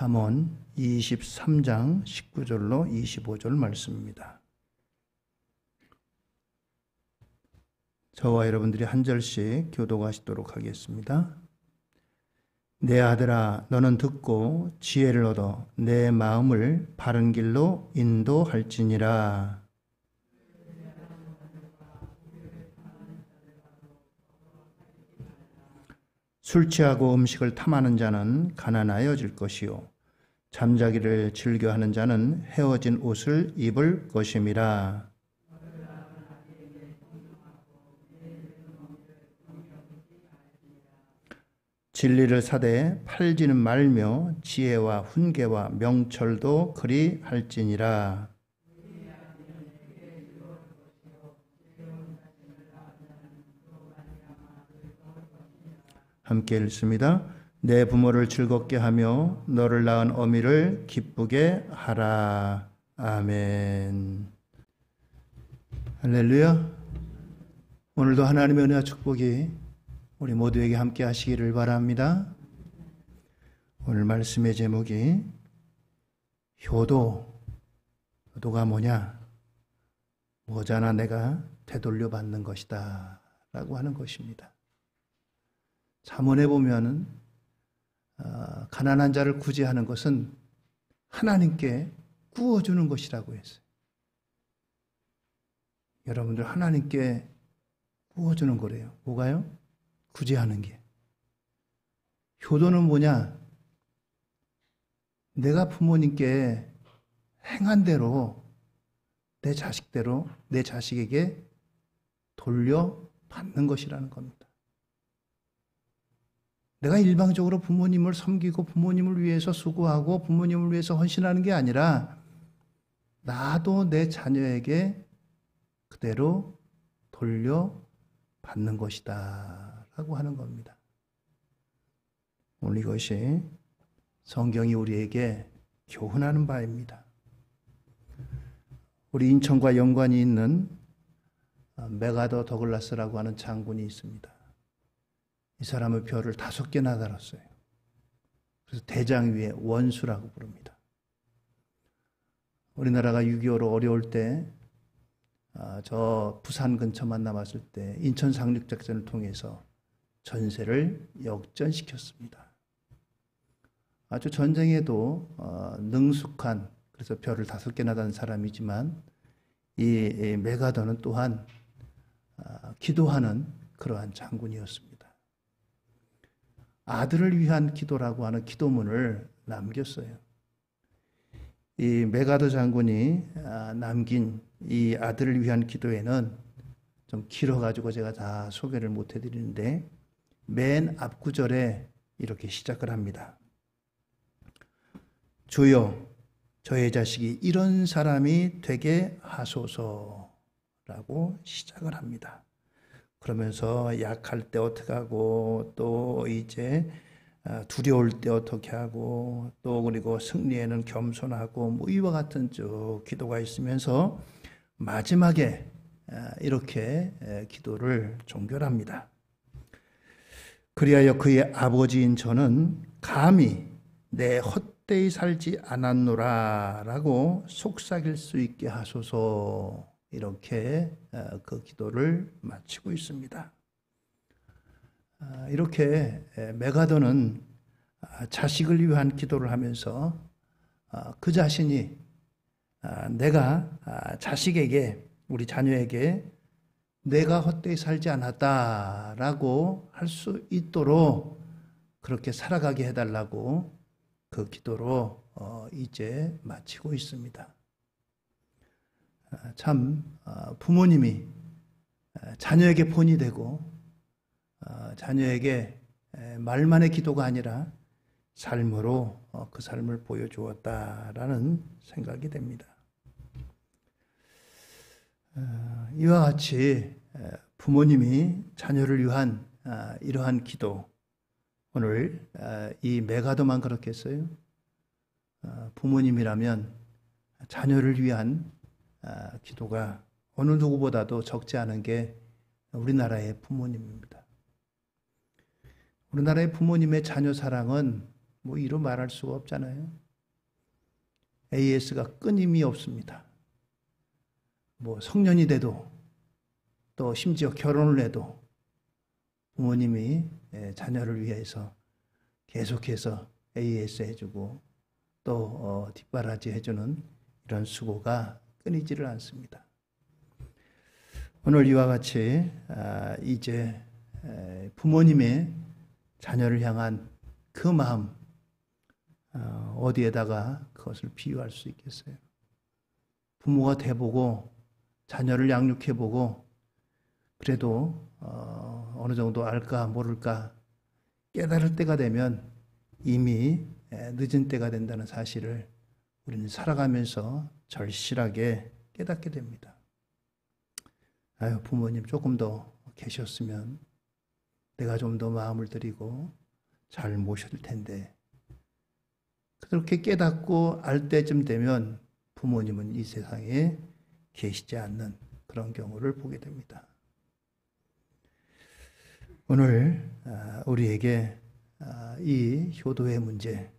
잠언 23장 19절로 25절 말씀입니다. 저와 여러분들이 한 절씩 교독하시도록 하겠습니다. 내 아들아, 너는 듣고 지혜를 얻어 내 마음을 바른 길로 인도할지니라. 술 취하고 음식을 탐하는 자는 가난하여질 것이요 잠자기를 즐겨하는 자는 헤어진 옷을 입을 것임이라. 진리를 사되 팔지는 말며 지혜와 훈계와 명철도 그리 할지니라. 함께 읽습니다. 내 부모를 즐겁게 하며 너를 낳은 어미를 기쁘게 하라. 아멘. 할렐루야. 오늘도 하나님의 은혜와 축복이 우리 모두에게 함께 하시기를 바랍니다. 오늘 말씀의 제목이 효도가 뭐냐? 모자나 내가 되돌려 받는 것이다 라고 하는 것입니다. 잠언에 보면은 가난한 자를 구제하는 것은 하나님께 구워주는 것이라고 했어요. 여러분들 하나님께 구워주는 거래요. 뭐가요? 구제하는 게. 효도는 뭐냐? 내가 부모님께 행한 대로 내 자식에게 돌려받는 것이라는 겁니다. 내가 일방적으로 부모님을 섬기고 부모님을 위해서 수고하고 부모님을 위해서 헌신하는 게 아니라 나도 내 자녀에게 그대로 돌려받는 것이다 라고 하는 겁니다. 오늘 이것이 성경이 우리에게 교훈하는 바입니다. 우리 인천과 연관이 있는 메가더 더글라스라고 하는 장군이 있습니다. 이 사람의 별을 5개나 달았어요. 그래서 대장 위에 원수라고 부릅니다. 우리나라가 6.25로 어려울 때 저 부산 근처만 남았을 때 인천 상륙작전을 통해서 전세를 역전시켰습니다. 아주 전쟁에도 능숙한, 그래서 별을 5개나 단 사람이지만 이 메가더는 또한 기도하는 그러한 장군이었습니다. 아들을 위한 기도라고 하는 기도문을 남겼어요. 이 메가더 장군이 남긴 이 아들을 위한 기도에는 좀 길어가지고 제가 다 소개를 못 해드리는데 맨 앞구절에 이렇게 시작을 합니다. 주여, 저의 자식이 이런 사람이 되게 하소서라고 시작을 합니다. 그러면서 약할 때 어떻게 하고 또 이제 두려울 때 어떻게 하고 또 그리고 승리에는 겸손하고 뭐 이와 같은 쭉 기도가 있으면서 마지막에 이렇게 기도를 종결합니다. 그리하여 그의 아버지인 저는 감히 내 헛되이 살지 않았노라 라고 속삭일 수 있게 하소서, 이렇게 그 기도를 마치고 있습니다. 이렇게 메가더는 자식을 위한 기도를 하면서 그 자신이 내가 자식에게, 우리 자녀에게 내가 헛되이 살지 않았다라고 할 수 있도록 그렇게 살아가게 해달라고 그 기도로 이제 마치고 있습니다. 참 부모님이 자녀에게 본이 되고 자녀에게 말만의 기도가 아니라 삶으로 그 삶을 보여주었다라는 생각이 됩니다. 이와 같이 부모님이 자녀를 위한 이러한 기도, 오늘 이 메가더만 그렇겠어요? 부모님이라면 자녀를 위한 기도가 어느 누구보다도 적지 않은 게 우리나라의 부모님입니다. 우리나라의 부모님의 자녀 사랑은 뭐 이로 말할 수가 없잖아요. AS가 끊임이 없습니다. 뭐 성년이 돼도 또 심지어 결혼을 해도 부모님이 자녀를 위해서 계속해서 AS 해주고 또 뒷바라지 해주는 이런 수고가 끊이지를 않습니다. 오늘 이와 같이 이제 부모님의 자녀를 향한 그 마음 어디에다가 그것을 비유할 수 있겠어요? 부모가 돼보고 자녀를 양육해보고 그래도 어느 정도 알까 모를까 깨달을 때가 되면 이미 늦은 때가 된다는 사실을 우리는 살아가면서 절실하게 깨닫게 됩니다. 아유, 부모님 조금 더 계셨으면 내가 좀 더 마음을 들이고 잘 모실 텐데. 그렇게 깨닫고 알 때쯤 되면 부모님은 이 세상에 계시지 않는 그런 경우를 보게 됩니다. 오늘 우리에게 이 효도의 문제,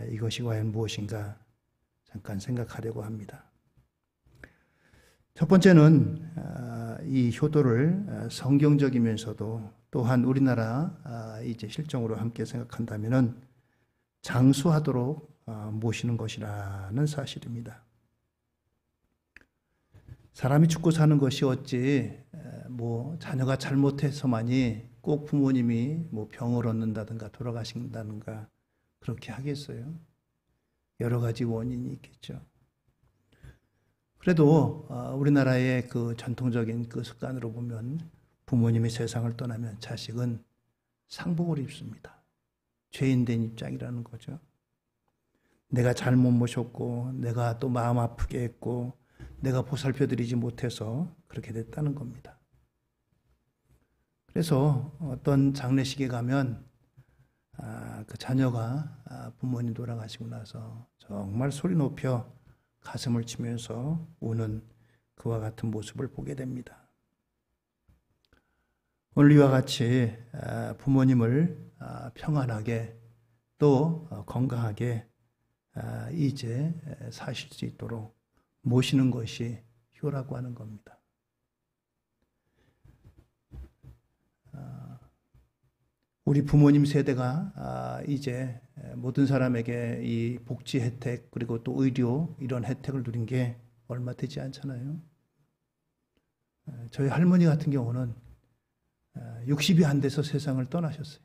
이것이 과연 무엇인가 잠깐 생각하려고 합니다. 첫 번째는 이 효도를 성경적이면서도 또한 우리나라 이제 실정으로 함께 생각한다면은 장수하도록 모시는 것이라는 사실입니다. 사람이 죽고 사는 것이 어찌 뭐 자녀가 잘못해서만이 꼭 부모님이 뭐 병을 얻는다든가 돌아가신다든가 그렇게 하겠어요? 여러 가지 원인이 있겠죠. 그래도 우리나라의 그 전통적인 그 습관으로 보면 부모님이 세상을 떠나면 자식은 상복을 입습니다. 죄인된 입장이라는 거죠. 내가 잘못 모셨고 내가 또 마음 아프게 했고 내가 보살펴드리지 못해서 그렇게 됐다는 겁니다. 그래서 어떤 장례식에 가면 그 자녀가 부모님 돌아가시고 나서 정말 소리 높여 가슴을 치면서 우는 그와 같은 모습을 보게 됩니다. 오늘 이와 같이 부모님을 평안하게 또 건강하게 이제 사실 수 있도록 모시는 것이 효라고 하는 겁니다. 우리 부모님 세대가 이제 모든 사람에게 이 복지 혜택 그리고 또 의료 이런 혜택을 누린 게 얼마 되지 않잖아요. 저희 할머니 같은 경우는 60이 안 돼서 세상을 떠나셨어요.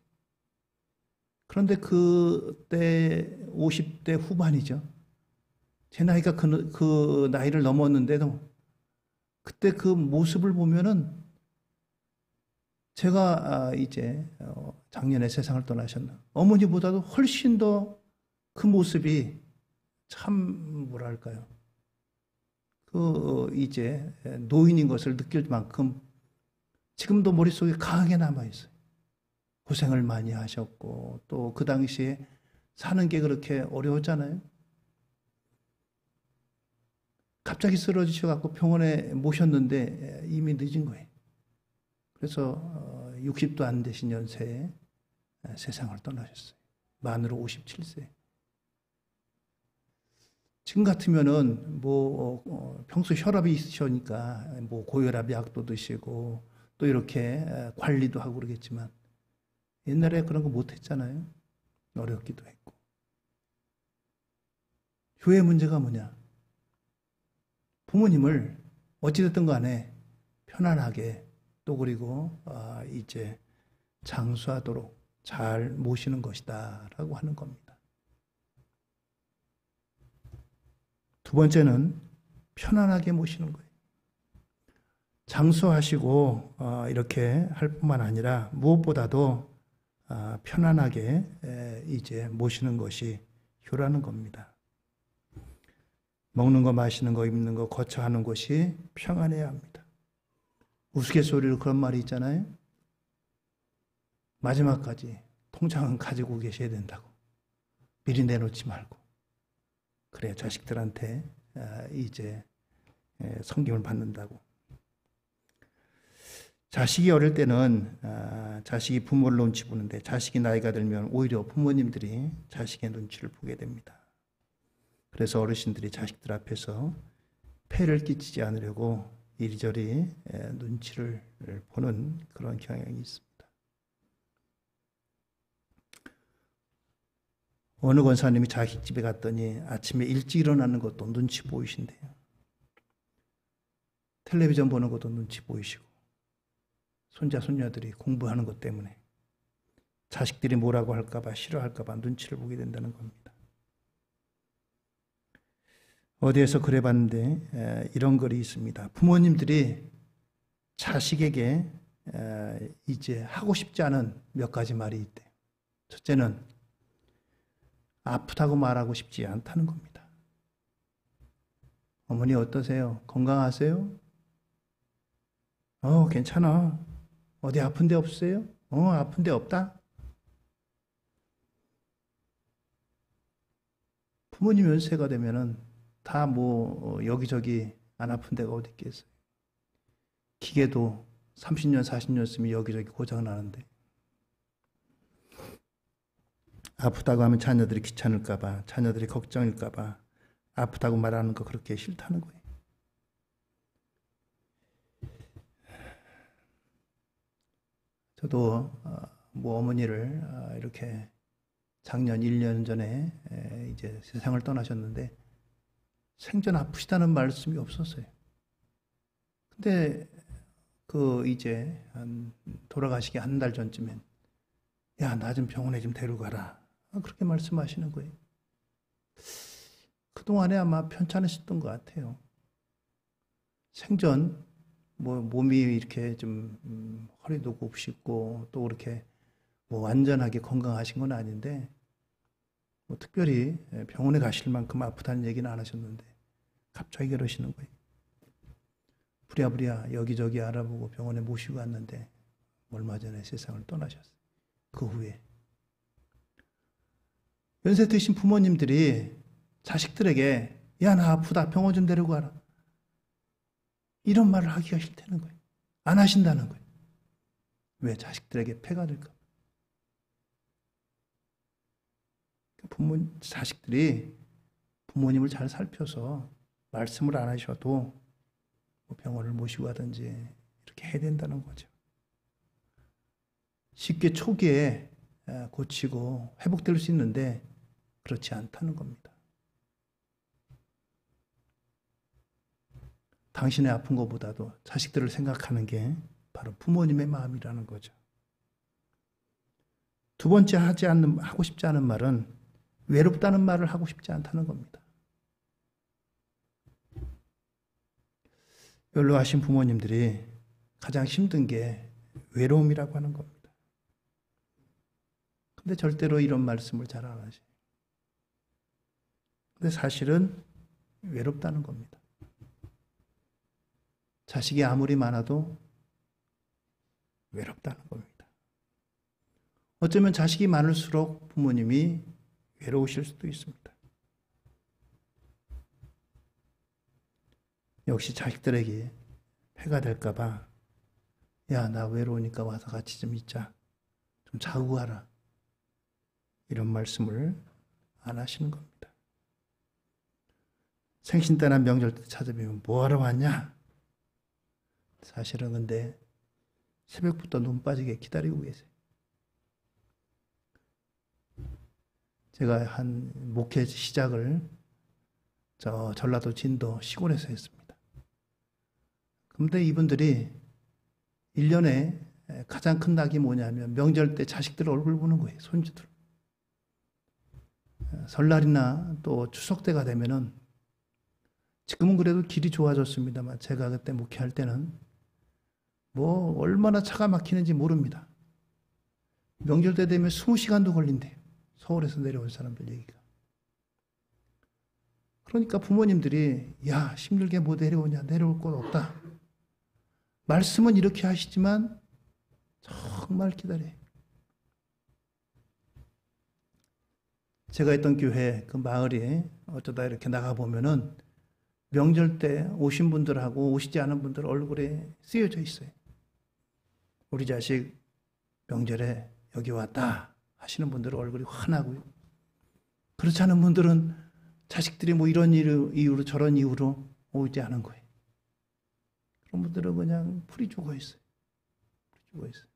그런데 그때 50대 후반이죠. 제 나이가 그 나이를 넘었는데도 그때 그 모습을 보면은 제가 이제 작년에 세상을 떠나셨나 어머니보다도 훨씬 더 그 모습이 참 뭐랄까요? 그 이제 노인인 것을 느낄 만큼 지금도 머릿속에 강하게 남아있어요. 고생을 많이 하셨고 또 그 당시에 사는 게 그렇게 어려웠잖아요. 갑자기 쓰러지셔갖고 병원에 모셨는데 이미 늦은 거예요. 그래서 60도 안 되신 연세에 세상을 떠나셨어요. 만으로 57세. 지금 같으면은 뭐 평소 혈압이 있으시니까 뭐 고혈압 약도 드시고 또 이렇게 관리도 하고 그러겠지만 옛날에 그런 거 못했잖아요. 어렵기도 했고. 교회 문제가 뭐냐? 부모님을 어찌됐든 간에 편안하게 또 그리고 이제 장수하도록 잘 모시는 것이다 라고 하는 겁니다. 두 번째는 편안하게 모시는 거예요. 장수하시고 이렇게 할 뿐만 아니라 무엇보다도 편안하게 이제 모시는 것이 효라는 겁니다. 먹는 거, 마시는 거, 입는 거, 거처하는 것이 평안해야 합니다. 우스갯소리로 그런 말이 있잖아요. 마지막까지 통장은 가지고 계셔야 된다고. 미리 내놓지 말고. 그래야 자식들한테 이제 섬김을 받는다고. 자식이 어릴 때는 자식이 부모를 눈치 보는데 자식이 나이가 들면 오히려 부모님들이 자식의 눈치를 보게 됩니다. 그래서 어르신들이 자식들 앞에서 폐를 끼치지 않으려고 이리저리 눈치를 보는 그런 경향이 있습니다. 어느 권사님이 자기 집에 갔더니 아침에 일찍 일어나는 것도 눈치 보이신대요. 텔레비전 보는 것도 눈치 보이시고 손자 손녀들이 공부하는 것 때문에 자식들이 뭐라고 할까 봐 싫어할까 봐 눈치를 보게 된다는 겁니다. 어디에서 그래 봤는데 이런 글이 있습니다. 부모님들이 자식에게 이제 하고 싶지 않은 몇 가지 말이 있대요. 첫째는 아프다고 말하고 싶지 않다는 겁니다. 어머니 어떠세요? 건강하세요? 괜찮아. 어디 아픈 데 없어요? 아픈 데 없다? 부모님 연세가 되면은 다 여기저기 안 아픈 데가 어디 있겠어요? 기계도 30년, 40년 쓰면 여기저기 고장 나는데. 아프다고 하면 자녀들이 귀찮을까봐, 자녀들이 걱정일까봐 아프다고 말하는 거 그렇게 싫다는 거예요. 저도 어머니를 이렇게 작년 1년 전에 이제 세상을 떠나셨는데 생전 아프시다는 말씀이 없었어요. 근데 이제 돌아가시기 한 달 전쯤엔 야, 나 좀 병원에 좀 데려가라. 그렇게 말씀하시는 거예요. 그동안에 아마 편찮으셨던 것 같아요. 생전 몸이 이렇게 좀 허리도 굽시고 또 그렇게 완전하게 건강하신 건 아닌데 특별히 병원에 가실 만큼 아프다는 얘기는 안 하셨는데 갑자기 그러시는 거예요. 부랴부랴 여기저기 알아보고 병원에 모시고 갔는데 얼마 전에 세상을 떠나셨어요. 그 후에 연세 드신 부모님들이 자식들에게 야, 나 아프다 병원 좀 데리고 가라 이런 말을 하기가 싫다는 거예요. 안 하신다는 거예요. 왜? 자식들에게 폐가 될까? 자식들이 부모님을 잘 살펴서 말씀을 안 하셔도 병원을 모시고 가든지 이렇게 해야 된다는 거죠. 쉽게 초기에 고치고 회복될 수 있는데 그렇지 않다는 겁니다. 당신의 아픈 것보다도 자식들을 생각하는 게 바로 부모님의 마음이라는 거죠. 두 번째 하고 싶지 않은 말은 외롭다는 말을 하고 싶지 않다는 겁니다. 연로하신 부모님들이 가장 힘든 게 외로움이라고 하는 겁니다. 근데 절대로 이런 말씀을 잘 안 하셔요. 근데 사실은 외롭다는 겁니다. 자식이 아무리 많아도 외롭다는 겁니다. 어쩌면 자식이 많을수록 부모님이 외로우실 수도 있습니다. 역시 자식들에게 폐가 될까 봐 야, 나 외로우니까 와서 같이 좀 있자. 좀 자고 가라. 이런 말씀을 안 하시는 겁니다. 생신 때나 명절 때 찾아뵈면 뭐하러 왔냐? 사실은 근데 새벽부터 눈 빠지게 기다리고 계세요. 제가 한 목회 시작을 전라도 진도 시골에서 했습니다. 근데 이분들이 1년에 가장 큰 낙이 뭐냐면 명절 때 자식들 얼굴 보는 거예요. 손주들. 설날이나 또 추석 때가 되면은 지금은 그래도 길이 좋아졌습니다만 제가 그때 목회할 때는 얼마나 차가 막히는지 모릅니다. 명절 때 되면 20시간도 걸린대요. 서울에서 내려온 사람들 얘기가. 그러니까 부모님들이 야, 힘들게 뭐 내려오냐, 내려올 곳 없다. 말씀은 이렇게 하시지만 정말 기다려요. 제가 있던 교회 그 마을에 어쩌다 이렇게 나가보면은 명절 때 오신 분들하고 오시지 않은 분들 얼굴에 쓰여져 있어요. 우리 자식 명절에 여기 왔다 하시는 분들은 얼굴이 환하고요. 그렇지 않은 분들은 자식들이 뭐 이런 이유로 저런 이유로 오지 않은 거예요. 그런 분들은 그냥 풀이 죽어 있어요. 풀이 죽어 있어요.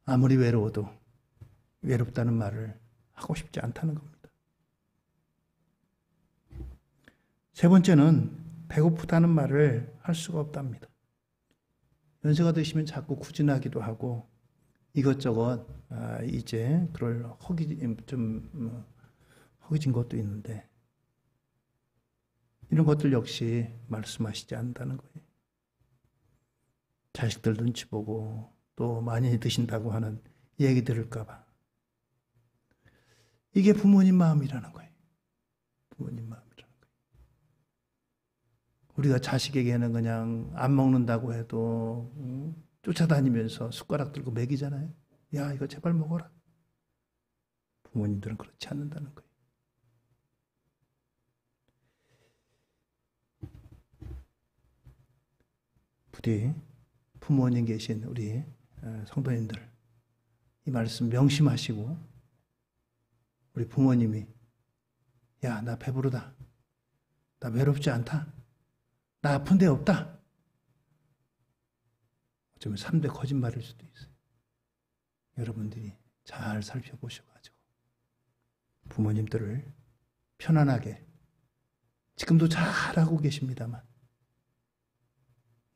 아무리 외로워도 외롭다는 말을 하고 싶지 않다는 겁니다. 세 번째는 배고프다는 말을 할 수가 없답니다. 연세가 드시면 자꾸 구진하기도 하고 이것저것 이제 그럴 허기진 것도 있는데 이런 것들 역시 말씀하시지 않는다는 거예요. 자식들 눈치 보고 또 많이 드신다고 하는 얘기 들을까 봐. 이게 부모님 마음이라는 거예요. 부모님 마음이라는 거예요. 우리가 자식에게는 그냥 안 먹는다고 해도 쫓아다니면서 숟가락 들고 먹이잖아요. 야, 이거 제발 먹어라. 부모님들은 그렇지 않는다는 거예요. 부디 부모님 계신 우리 성도님들 이 말씀 명심하시고 우리 부모님이 야, 나 배부르다. 나 외롭지 않다. 나 아픈 데 없다. 어쩌면 3대 거짓말일 수도 있어요. 여러분들이 잘 살펴보셔가지고 부모님들을 편안하게 지금도 잘하고 계십니다만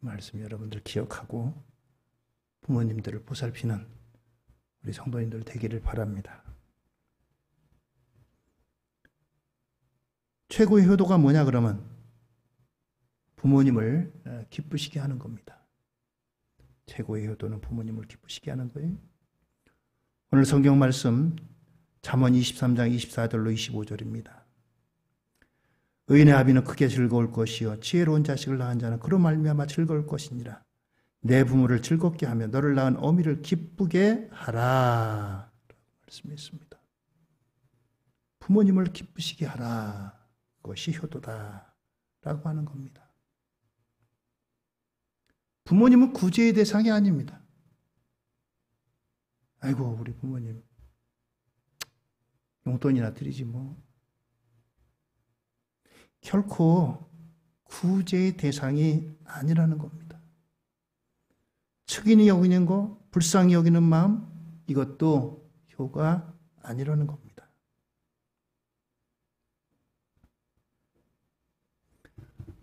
이 말씀 여러분들 기억하고 부모님들을 보살피는 우리 성도님들 되기를 바랍니다. 최고의 효도가 뭐냐 그러면 부모님을 기쁘시게 하는 겁니다. 최고의 효도는 부모님을 기쁘시게 하는 거예요. 오늘 성경 말씀 잠언 23장 24절로 25절입니다. 의인의 아비는 크게 즐거울 것이요 지혜로운 자식을 낳은 자는 그로 말미암아 즐거울 것이니라. 내 부모를 즐겁게 하며 너를 낳은 어미를 기쁘게 하라. 라고 말씀했습니다. 부모님을 기쁘시게 하라. 그것이 효도다. 라고 하는 겁니다. 부모님은 구제의 대상이 아닙니다. 아이고 우리 부모님 용돈이나 드리지 뭐. 결코 구제의 대상이 아니라는 겁니다. 측은히 여기는 거, 불쌍히 여기는 마음, 이것도 효가 아니라는 겁니다.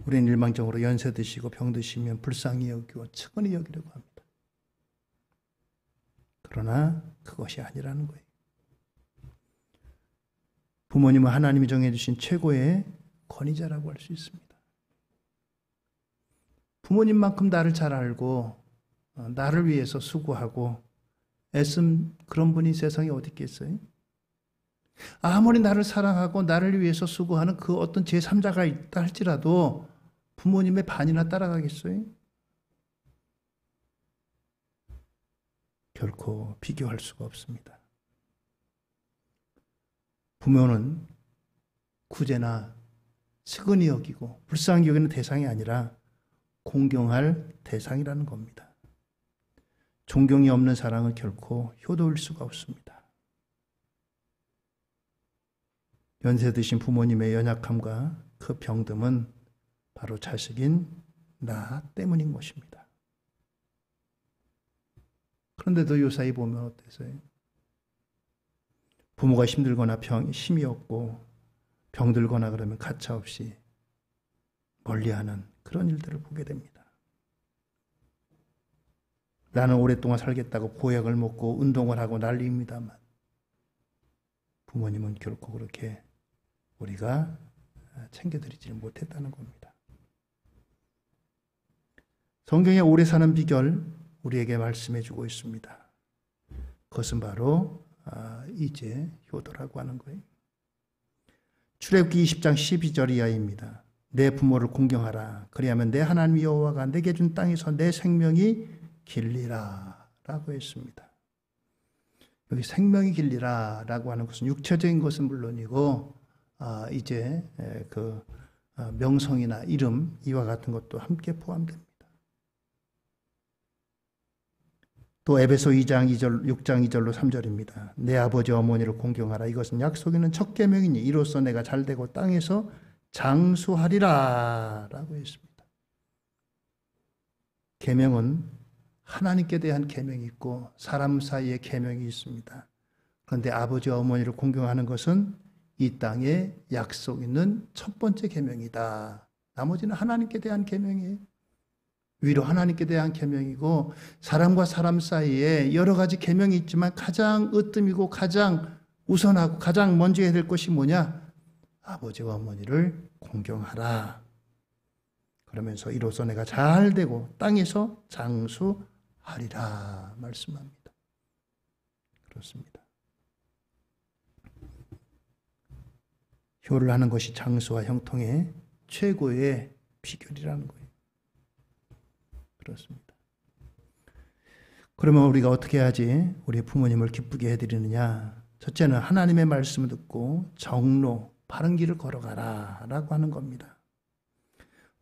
우리는 일방적으로 연세 드시고 병 드시면 불쌍히 여기고 측은히 여기려고 합니다. 그러나 그것이 아니라는 거예요. 부모님은 하나님이 정해주신 최고의 권위자라고 할 수 있습니다. 부모님만큼 나를 잘 알고 나를 위해서 수고하고 애쓴 그런 분이 세상에 어디 있겠어요? 아무리 나를 사랑하고 나를 위해서 수고하는 그 어떤 제3자가 있다 할지라도 부모님의 반이나 따라가겠어요? 결코 비교할 수가 없습니다. 부모는 구제나 측은히 여기고 불쌍히 여기는 대상이 아니라 공경할 대상이라는 겁니다. 존경이 없는 사랑은 결코 효도일 수가 없습니다. 연세 드신 부모님의 연약함과 그 병듦은 바로 자식인 나 때문인 것입니다. 그런데도 요사이 보면 어때서요? 부모가 힘들거나 힘이 없고 병들거나 그러면 가차없이 멀리하는 그런 일들을 보게 됩니다. 나는 오랫동안 살겠다고 보약을 먹고 운동을 하고 난리입니다만 부모님은 결코 그렇게 우리가 챙겨드리지 못했다는 겁니다. 성경에 오래 사는 비결 우리에게 말씀해주고 있습니다. 그것은 바로 이제 효도라고 하는 거예요. 출애굽기 20장 12절 이하입니다. 내 부모를 공경하라. 그리하면 내 하나님 여호와가 내게 준 땅에서 내 생명이 길리라 라고 했습니다. 여기 생명이 길리라 라고 하는 것은 육체적인 것은 물론이고 이제 그 명성이나 이름 이와 같은 것도 함께 포함됩니다. 또 에베소 2장 2절, 6장 2절로 3절입니다. 내 아버지 어머니를 공경하라. 이것은 약속 있는 첫 계명이니 이로써 내가 잘되고 땅에서 장수하리라 라고 했습니다. 계명은 하나님께 대한 계명이 있고 사람 사이의 계명이 있습니다. 그런데 아버지 어머니를 공경하는 것은 이 땅에 약속 있는 첫 번째 계명이다. 나머지는 하나님께 대한 계명이에요. 위로 하나님께 대한 계명이고 사람과 사람 사이에 여러 가지 계명이 있지만 가장 으뜸이고 가장 우선하고 가장 먼저 해야 될 것이 뭐냐? 아버지와 어머니를 공경하라. 그러면서 이로써 내가 잘되고 땅에서 장수하리라 말씀합니다. 그렇습니다. 효를 하는 것이 장수와 형통의 최고의 비결이라는 거예요. 그렇습니다. 그러면 우리가 어떻게 해야지 우리 부모님을 기쁘게 해드리느냐? 첫째는 하나님의 말씀을 듣고 정로, 바른 길을 걸어가라 라고 하는 겁니다.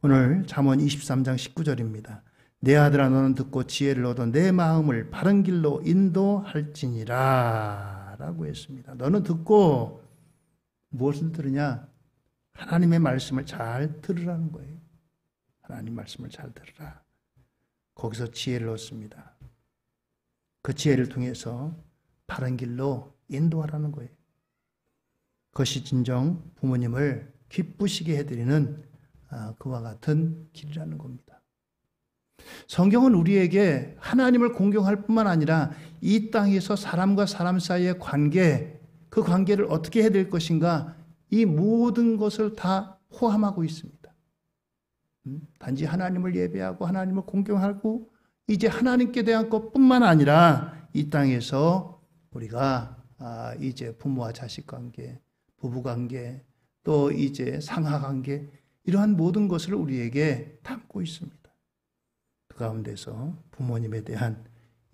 오늘 잠언 23장 19절입니다. 내 아들아 너는 듣고 지혜를 얻어 내 마음을 바른 길로 인도할지니라 라고 했습니다. 너는 듣고 무엇을 들으냐? 하나님의 말씀을 잘 들으라는 거예요. 하나님 말씀을 잘 들으라. 거기서 지혜를 얻습니다. 그 지혜를 통해서 바른 길로 인도하라는 거예요. 그것이 진정 부모님을 기쁘시게 해드리는 그와 같은 길이라는 겁니다. 성경은 우리에게 하나님을 공경할 뿐만 아니라 이 땅에서 사람과 사람 사이의 관계, 그 관계를 어떻게 해야 될 것인가, 이 모든 것을 다 포함하고 있습니다. 단지 하나님을 예배하고 하나님을 공경하고 이제 하나님께 대한 것뿐만 아니라 이 땅에서 우리가 이제 부모와 자식 관계, 부부 관계, 또 이제 상하 관계, 이러한 모든 것을 우리에게 담고 있습니다. 그 가운데서 부모님에 대한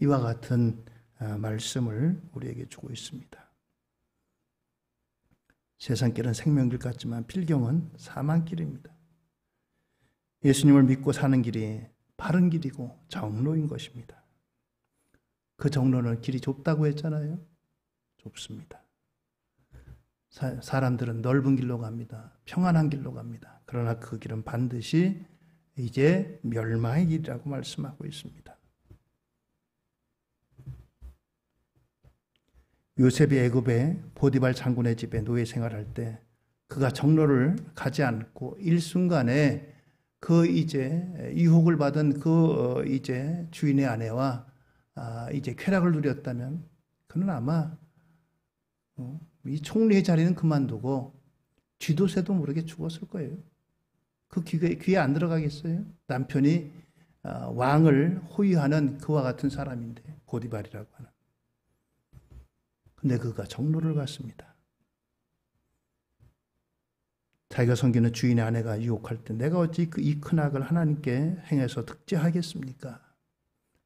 이와 같은 말씀을 우리에게 주고 있습니다. 세상길은 생명길 같지만 필경은 사망길입니다. 예수님을 믿고 사는 길이 바른 길이고 정로인 것입니다. 그 정로는 길이 좁다고 했잖아요. 좁습니다. 사람들은 넓은 길로 갑니다. 평안한 길로 갑니다. 그러나 그 길은 반드시 이제 멸망의 길이라고 말씀하고 있습니다. 요셉이 애굽의 보디발 장군의 집에 노예 생활할 때 그가 정로를 가지 않고 일순간에 그 이제 유혹을 받은 그 이제 주인의 아내와 이제 쾌락을 누렸다면 그는 아마 이 총리의 자리는 그만두고 쥐도 새도 모르게 죽었을 거예요. 그 귀에 안 들어가겠어요? 남편이 왕을 호위하는 그와 같은 사람인데, 보디발이라고 하는. 근데 그가 정로를 갔습니다. 자기가 섬기는 주인의 아내가 유혹할 때 내가 어찌 이 큰 악을 하나님께 행해서 득죄하겠습니까?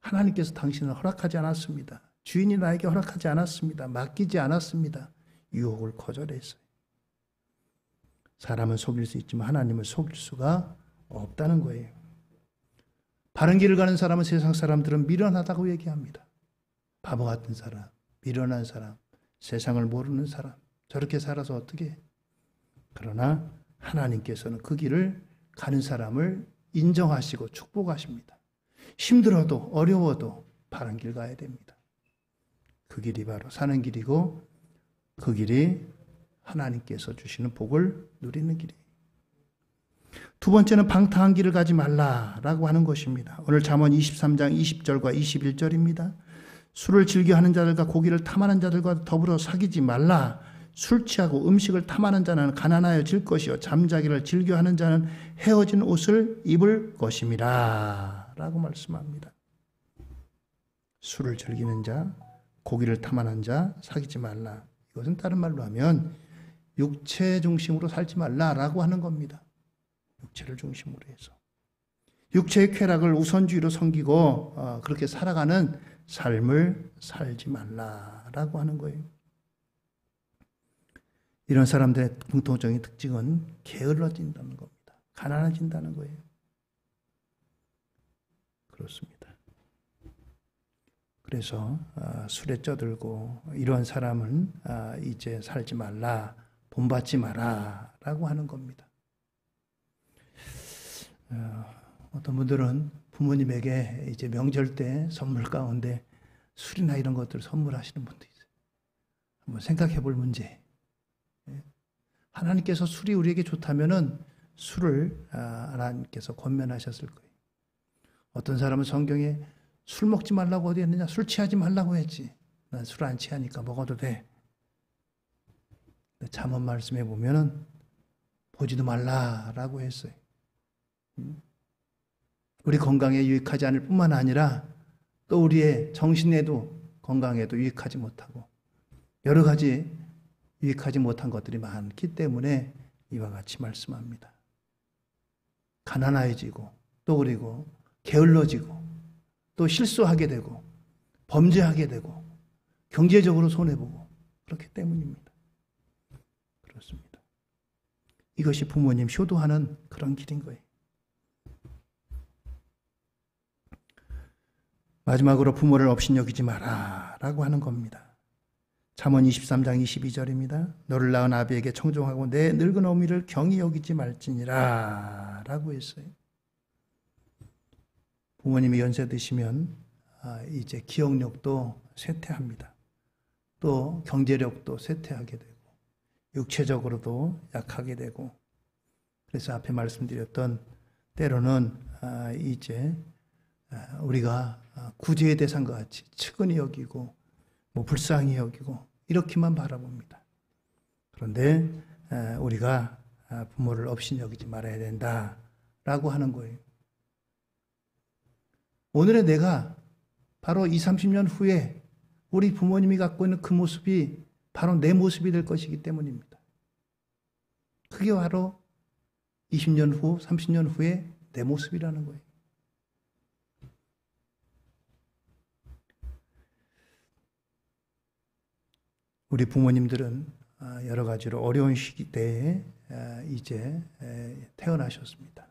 하나님께서 당신을 허락하지 않았습니다. 주인이 나에게 허락하지 않았습니다. 맡기지 않았습니다. 유혹을 거절했어요. 사람은 속일 수 있지만 하나님을 속일 수가 없다는 거예요. 바른 길을 가는 사람은 세상 사람들은 미련하다고 얘기합니다. 바보 같은 사람, 미련한 사람, 세상을 모르는 사람, 저렇게 살아서 어떻게 해? 그러나 하나님께서는 그 길을 가는 사람을 인정하시고 축복하십니다. 힘들어도 어려워도 바른 길 가야 됩니다. 그 길이 바로 사는 길이고 그 길이 하나님께서 주시는 복을 누리는 길이에요. 두 번째는 방탕한 길을 가지 말라라고 하는 것입니다. 오늘 잠언 23장 20절과 21절입니다. 술을 즐겨하는 자들과 고기를 탐하는 자들과 더불어 사귀지 말라. 술 취하고 음식을 탐하는 자는 가난하여질 것이요 잠자기를 즐겨하는 자는 헤어진 옷을 입을 것임이라 라고 말씀합니다. 술을 즐기는 자, 고기를 탐하는 자 사귀지 말라. 이것은 다른 말로 하면 육체 중심으로 살지 말라라고 하는 겁니다. 육체를 중심으로 해서 육체의 쾌락을 우선주의로 섬기고 그렇게 살아가는 삶을 살지 말라라고 하는 거예요. 이런 사람들의 공통적인 특징은 게을러진다는 겁니다. 가난해진다는 거예요. 그렇습니다. 그래서 술에 쪄들고 이런 사람은 이제 살지 말라, 본받지 마라라고 하는 겁니다. 어떤 분들은 부모님에게 이제 명절 때 선물 가운데 술이나 이런 것들을 선물하시는 분도 있어요. 한번 생각해 볼 문제. 하나님께서 술이 우리에게 좋다면은 술을 하나님께서 권면하셨을 거예요. 어떤 사람은 성경에 술 먹지 말라고 어디 했느냐? 술 취하지 말라고 했지. 난 술 안 취하니까 먹어도 돼. 잠언 말씀에 보면은 보지도 말라라고 했어요. 우리 건강에 유익하지 않을 뿐만 아니라 또 우리의 정신에도 건강에도 유익하지 못하고 여러 가지 유익하지 못한 것들이 많기 때문에 이와 같이 말씀합니다. 가난해지고 또 그리고 게을러지고 또 실수하게 되고 범죄하게 되고 경제적으로 손해보고 그렇기 때문입니다. 그렇습니다. 이것이 부모님 효도하는 그런 길인 거예요. 마지막으로 부모를 업신여기지 마라 라고 하는 겁니다. 잠언 23장 22절입니다. 너를 낳은 아비에게 청종하고 내 늙은 어미를 경히 여기지 말지니라 라고 했어요. 부모님이 연세 드시면 이제 기억력도 쇠퇴합니다. 또 경제력도 쇠퇴하게 되고 육체적으로도 약하게 되고 그래서 앞에 말씀드렸던 때로는 이제 우리가 구제의 대상과 같이 측은히 여기고 불쌍히 여기고 이렇게만 바라봅니다. 그런데 우리가 부모를 업신여기지 말아야 된다라고 하는 거예요. 오늘의 내가 바로 20, 30년 후에 우리 부모님이 갖고 있는 그 모습이 바로 내 모습이 될 것이기 때문입니다. 그게 바로 20년 후, 30년 후에 내 모습이라는 거예요. 우리 부모님들은 여러 가지로 어려운 시기대에 이제 태어나셨습니다.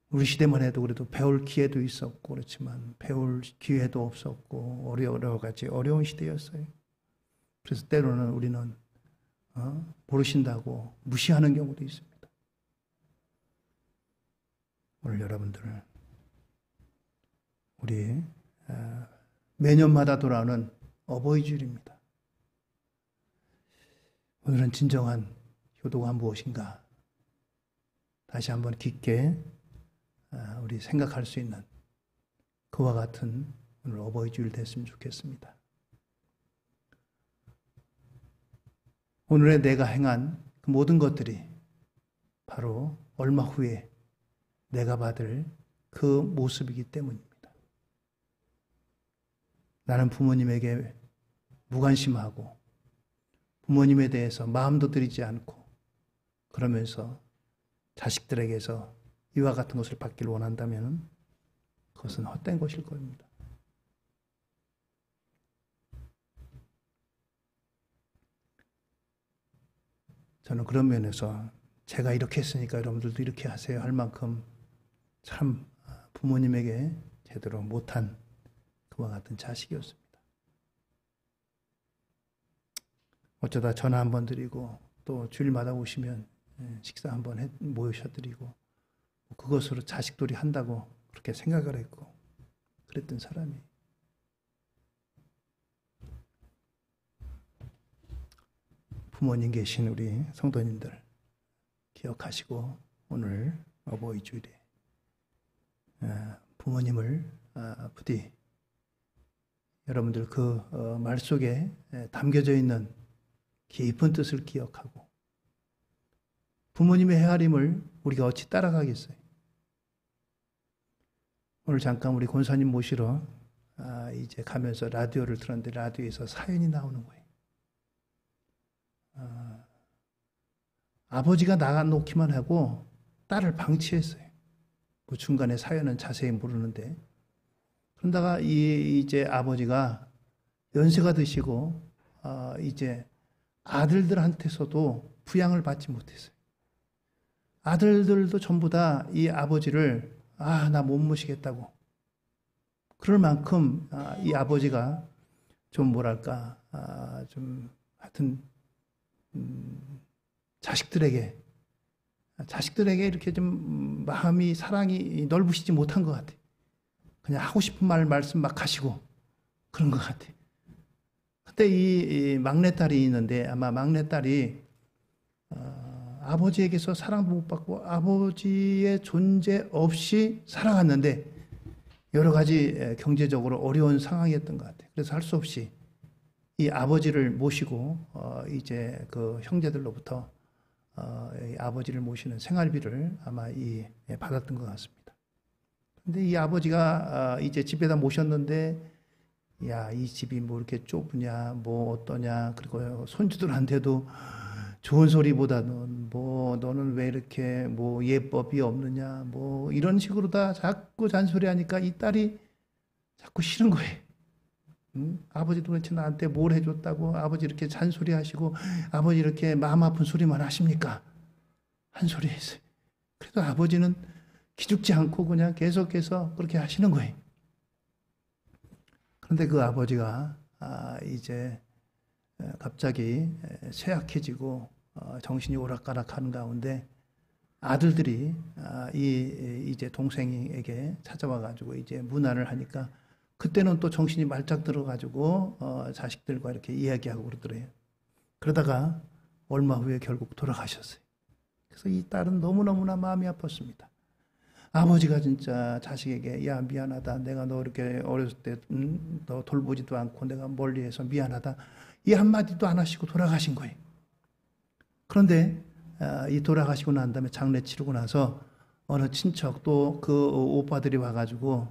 우리 시대만 해도 그래도 배울 기회도 있었고 그렇지만 배울 기회도 없었고 여러 가지 어려운 시대였어요. 그래서 때로는 우리는 모르신다고 무시하는 경우도 있습니다. 오늘 여러분들 우리 매년마다 돌아오는 어버이 주일입니다. 오늘은 진정한 효도가 무엇인가 다시 한번 깊게 우리 생각할 수 있는 그와 같은 오늘 어버이 주일 됐으면 좋겠습니다. 오늘의 내가 행한 그 모든 것들이 바로 얼마 후에 내가 받을 그 모습이기 때문입니다. 나는 부모님에게 무관심하고 부모님에 대해서 마음도 들이지 않고 그러면서 자식들에게서 이와 같은 것을 받기를 원한다면 그것은 헛된 것일 겁니다. 저는 그런 면에서 제가 이렇게 했으니까 여러분들도 이렇게 하세요 할 만큼 참 부모님에게 제대로 못한 그와 같은 자식이었습니다. 어쩌다 전화 한번 드리고 또 주일마다 오시면 식사 한번 모셔드리고 그것으로 자식돌이 한다고 그렇게 생각을 했고 그랬던 사람이 부모님 계신 우리 성도님들 기억하시고 오늘 어버이 주일에 부모님을 부디 여러분들 그 말 속에 담겨져 있는 깊은 뜻을 기억하고 부모님의 헤아림을 우리가 어찌 따라가겠어요? 오늘 잠깐 우리 권사님 모시러 이제 가면서 라디오를 틀었는데 라디오에서 사연이 나오는 거예요. 아버지가 나가놓기만 하고 딸을 방치했어요. 그 중간에 사연은 자세히 모르는데 그런다가 이제 아버지가 연세가 드시고 이제 아들들한테서도 부양을 받지 못했어요. 아들들도 전부 다 이 아버지를 나 못 모시겠다고 그럴 만큼 이 아버지가 좀 뭐랄까 좀 하여튼 자식들에게 이렇게 좀 마음이 사랑이 넓으시지 못한 것 같아. 그냥 하고 싶은 말씀 막 하시고 그런 것 같아. 그때 이 막내딸이 있는데 아마 막내딸이 아버지에게서 사랑도 못 받고 아버지의 존재 없이 살아갔는데 여러 가지 경제적으로 어려운 상황이었던 것 같아요. 그래서 할 수 없이 이 아버지를 모시고 이제 그 형제들로부터 이 아버지를 모시는 생활비를 아마 받았던 것 같습니다. 근데 이 아버지가 이제 집에다 모셨는데 야, 이 집이 뭐 이렇게 좁으냐, 뭐 어떠냐, 그리고 손주들한테도 좋은 소리보다는 뭐 너는 왜 이렇게 뭐 예법이 없느냐, 뭐 이런 식으로 다 자꾸 잔소리하니까 이 딸이 자꾸 싫은 거예요. 아버지도 도대체 나한테 뭘 해줬다고 아버지 이렇게 잔소리하시고 아버지 이렇게 마음 아픈 소리만 하십니까? 한 소리 했어요. 그래도 아버지는 기죽지 않고 그냥 계속해서 그렇게 하시는 거예요. 그런데 그 아버지가 이제 갑자기 쇠약해지고 정신이 오락가락하는 가운데 아들들이 이제 동생에게 찾아와가지고 이제 문안을 하니까 그때는 또 정신이 말짝 들어가지고 자식들과 이렇게 이야기하고 그러더래요. 그러다가 얼마 후에 결국 돌아가셨어요. 그래서 이 딸은 너무너무나 마음이 아팠습니다. 아버지가 진짜 자식에게 야 미안하다. 내가 너 이렇게 어렸을 때 너 돌보지도 않고 내가 멀리해서 미안하다. 이 한마디도 안 하시고 돌아가신 거예요. 그런데 이 돌아가시고 난 다음에 장례 치르고 나서 어느 친척 또 그 오빠들이 와가지고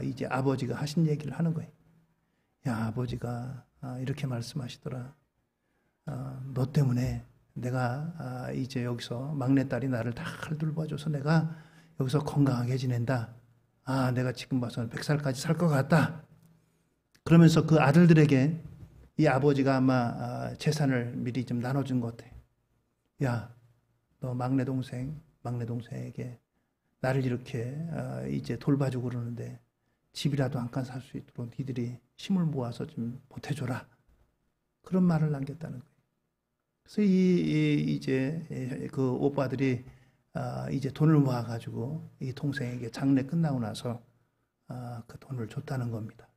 이제 아버지가 하신 얘기를 하는 거예요. 야 아버지가 이렇게 말씀하시더라. 너 때문에 내가 이제 여기서 막내딸이 나를 다 돌봐줘서 내가 여기서 건강하게 지낸다. 내가 지금 봐서는 100살까지 살 것 같다. 그러면서 그 아들들에게 이 아버지가 아마 재산을 미리 좀 나눠준 것 같아. 야, 너 막내 동생에게 나를 이렇게 이제 돌봐주고 그러는데 집이라도 한 칸 살 수 있도록 니들이 힘을 모아서 좀 보태줘라. 그런 말을 남겼다는 거예요. 그래서 이제 그 오빠들이 이제 돈을 모아가지고 이 동생에게 장례 끝나고 나서 그 돈을 줬다는 겁니다.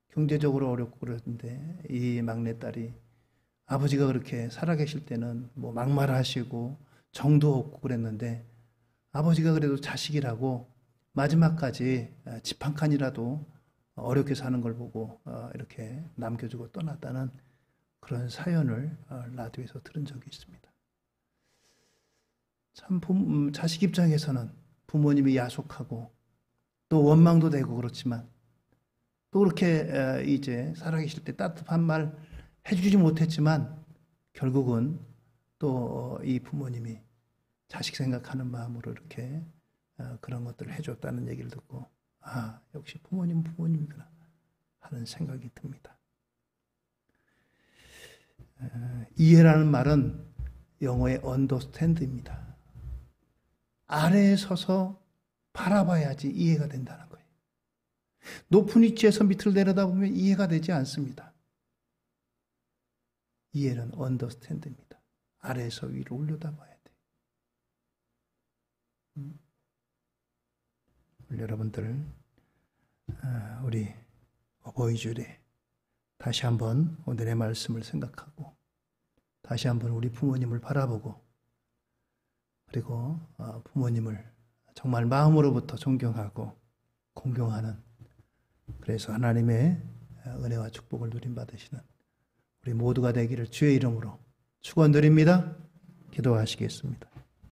경제적으로 어렵고 그러는데 이 막내딸이 아버지가 그렇게 살아계실 때는 뭐 막말하시고 정도 없고 그랬는데 아버지가 그래도 자식이라고 마지막까지 집 한 칸이라도 어렵게 사는 걸 보고 이렇게 남겨주고 떠났다는 그런 사연을 라디오에서 들은 적이 있습니다. 참 자식 입장에서는 부모님이 야속하고 또 원망도 되고 그렇지만 또 그렇게 이제 살아계실 때 따뜻한 말 해주지 못했지만 결국은 또 이 부모님이 자식 생각하는 마음으로 이렇게 그런 것들을 해줬다는 얘기를 듣고 역시 부모님은 부모님이구나 하는 생각이 듭니다. 이해라는 말은 영어의 understand입니다. 아래에 서서 바라봐야지 이해가 된다는 거예요. 높은 위치에서 밑을 내려다보면 이해가 되지 않습니다. 이해는 understand입니다. 아래에서 위로 올려다봐야 돼. 여러분들 우리 어버이주일에 다시 한번 오늘의 말씀을 생각하고 다시 한번 우리 부모님을 바라보고 그리고 부모님을 정말 마음으로부터 존경하고 공경하는 그래서 하나님의 은혜와 축복을 누림받으시는 우리 모두가 되기를 주의 이름으로 축원드립니다. 기도하시겠습니다.